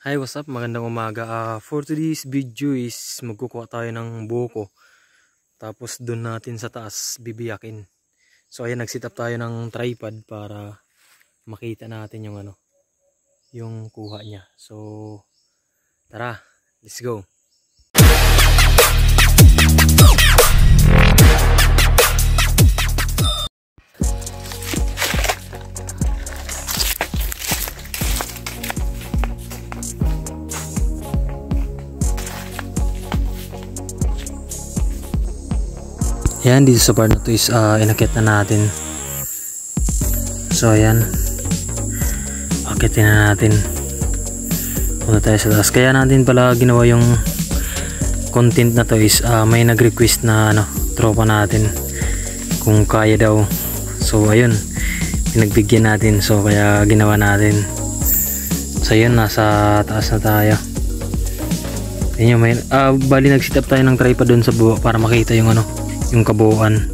Hi, what's up? Magandang umaga. For today's video is magkukuha tayo ng buko. Tapos doon natin sa taas bibiyakin. So ayan, nag-set up tayo ng tripod para makita natin yung yung kuha niya. So tara, let's go. Ayan, dito sa part na to is inakit na natin. So ayan, akitin na natin. Punta tayo sa taas. Kaya natin pala ginawa yung content na to is may nag-request na tropa natin kung kaya daw. So ayun, pinagbigyan natin. So kaya ginawa natin. So ayun, nasa taas na tayo. Ayun, bali nag-set up tayo ng tripod doon sa baba para makita yung yung kabuuan.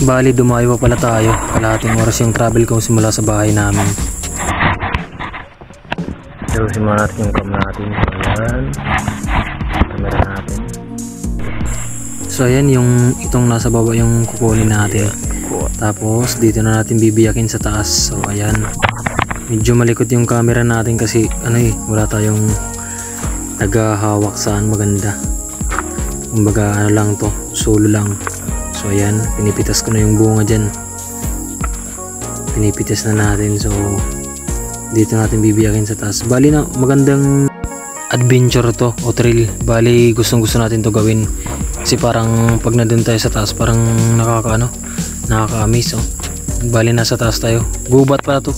Bali dumayo pa pala tayo, kalahating oras yung travel ko simula sa bahay namin. So simulan natin yung cam natin. Ayan, camera natin. So ayan, itong nasa baba yung kukunin natin. Tapos dito na natin bibiyakin sa taas. So ayan, medyo malikot yung camera natin kasi wala tayong naghahawak saan maganda. Kumbaga lang to, solo lang. So ayan, pinipitas ko na yung bunga dyan. Pinipitas na natin. So dito natin bibiyakin sa taas. Bali na magandang adventure to o thrill. Bali gustong gusto natin to gawin. Kasi parang pag nandun tayo sa taas, parang nakaka-amaze. Bali nasa taas tayo. Gubat pa to.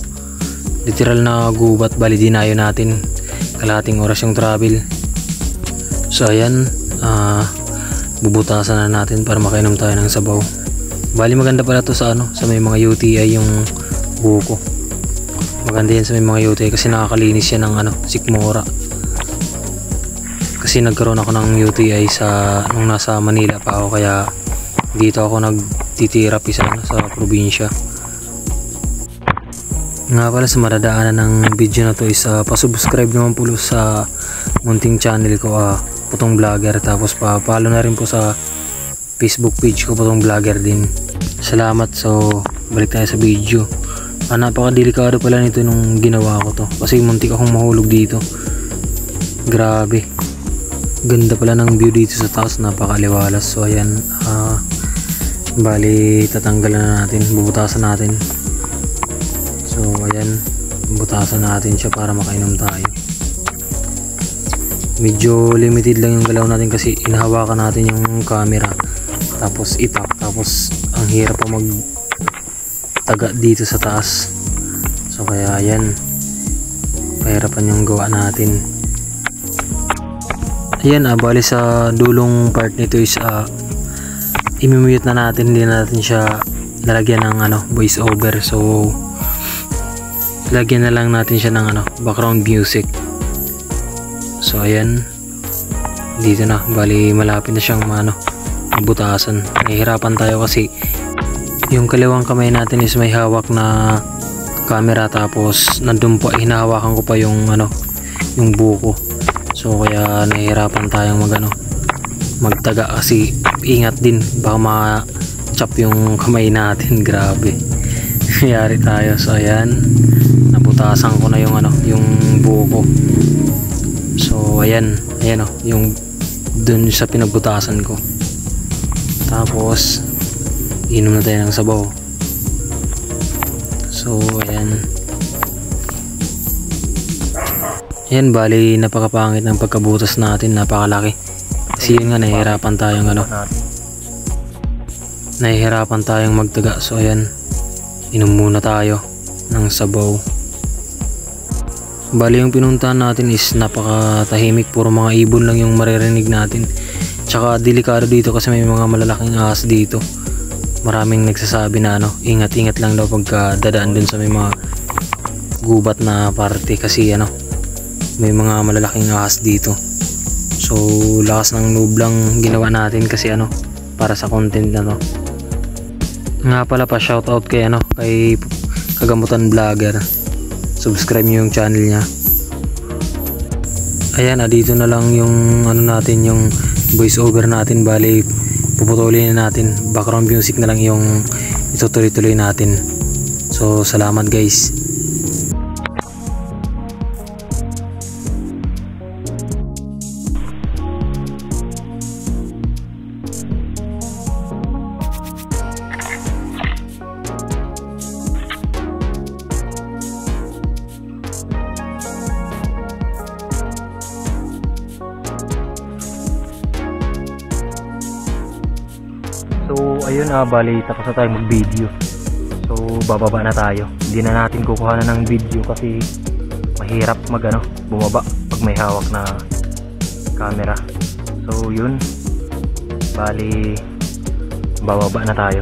Literal na gubat. Bali dinayo natin. Kalahating oras yung travel. So ayan, bubutasan na natin para makainom tayo ng sabaw. Bali maganda pala to sa sa may mga UTI yung buko. Maganda yan sa may mga UTI kasi nakakalinis yan ng sikmura. Kasi nagkaroon ako ng UTI nung nasa Manila pa ako, kaya dito ako nagtitherapy sa probinsya. Nga pala, sa madadaanan ng video na to is pasubscribe naman po sa munting channel ko, Putong Vlogger. Tapos pa-follow na rin po sa Facebook page ko, Putong Vlogger din. Salamat. So balik tayo sa video. Napaka-delikado pala nito nung ginawa ko to, kasi muntik akong mahulog dito. Grabe, ganda pala ng view dito sa taas, napakaliwalas. So ayan, bali tatanggalan na natin, bubutasan natin. So ayan, bubutasan natin siya para makainom tayo. Medyo limited lang yung galaw natin kasi inahawakan natin yung camera, tapos itak, tapos ang hirap pa magtaga dito sa taas. So kaya yan, pahirapan yung gawa natin. Ayan, bali sa dulong part nito is imimute na natin, hindi natin siya nalagyan ng voice over. So lagyan na lang natin siya ng background music. So ayan, dito na, bali malapit na siyang butasan. Nahihirapan tayo kasi yung kaliwang kamay natin is may hawak na camera, tapos nandun po hinahawakan ko pa yung yung buko. So kaya nahihirapan tayong magtaga kasi ingat din, baka ma-chop yung kamay natin. Grabe, yari tayo. So ayan, nabutasan ko na yung yung buko. So ayan yung dun sa pinagbutasan ko. Tapos inom na tayo ng sabaw. So ayan, bali napakapangit ng pagkabutas natin, napakalaki. Kasi yun nga, nahihirapan tayong magtaga. So ayan, inom muna tayo ng sabaw. Bali yung pinuntahan natin is napakatahimik, puro mga ibon lang yung maririnig natin. Tsaka delikado dito kasi may mga malalaking ahas dito. Maraming nagsasabi na ingat-ingat lang daw pagka dadaan dun sa may mga gubat na parte, kasi may mga malalaking ahas dito. So lakas ng loob lang ginawa natin kasi para sa content na to. Nga pala, pa shoutout kay Kagamutan Vlogger. Subscribe nyo yung channel niya. Ayan, dito na lang yung ano natin, yung voice over natin. Bali puputulin na natin, background music na lang yung itutuloy-tuloy natin. So salamat guys. So ayun, bali tapos na tayo mag-video. So bababa na tayo. Hindi na natin kukuha na ng video kasi mahirap bumaba pag may hawak na camera. So yun, bali bababa na tayo.